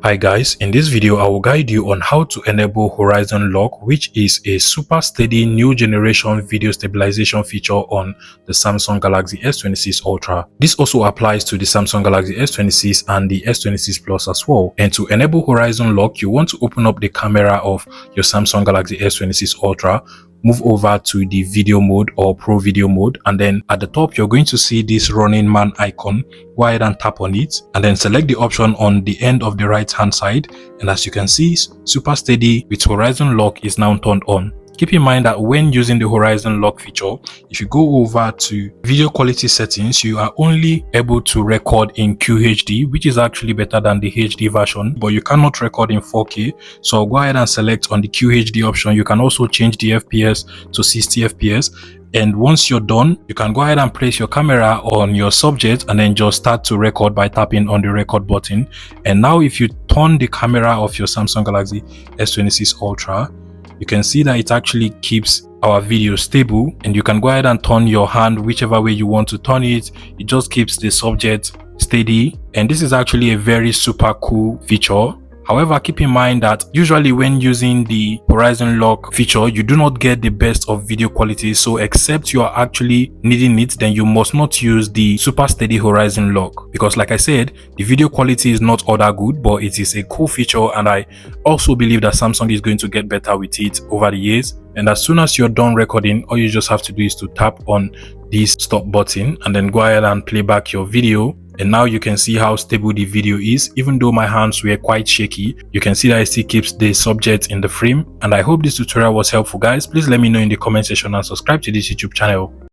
Hi guys, in this video I will guide you on how to enable horizon lock, which is a super steady new generation video stabilization feature on the Samsung Galaxy S26 Ultra. This also applies to the Samsung Galaxy S26 and the S26 Plus as well. And to enable horizon lock, you want to open up the camera of your Samsung Galaxy S26 Ultra, move over to the video mode or pro video mode, and then at the top you're going to see this running man icon. Go ahead and tap on it and then select the option on the end of the right hand side, and as you can see, super steady with horizon lock is now turned on. Keep in mind that when using the horizon lock feature, if you go over to video quality settings, you are only able to record in QHD, which is actually better than the HD version, but you cannot record in 4K. So go ahead and select on the QHD option. You can also change the FPS to 60 FPS. And once you're done, you can go ahead and place your camera on your subject and then just start to record by tapping on the record button. And now if you turn the camera of your Samsung Galaxy S26 Ultra, you can see that it actually keeps our video stable, and you can go ahead and turn your hand whichever way you want to turn it. It just keeps the subject steady, and this is actually a very super cool feature. However, keep in mind that usually when using the horizon lock feature, you do not get the best of video quality. So except you are actually needing it, then you must not use the super steady horizon lock, because like I said, the video quality is not all that good, but it is a cool feature, and I also believe that Samsung is going to get better with it over the years. And as soon as you're done recording, all you just have to do is to tap on this stop button and then go ahead and play back your video. And now you can see how stable the video is. Even though my hands were quite shaky, you can see that it still keeps the subject in the frame. And I hope this tutorial was helpful, guys. Please let me know in the comment section and subscribe to this YouTube channel.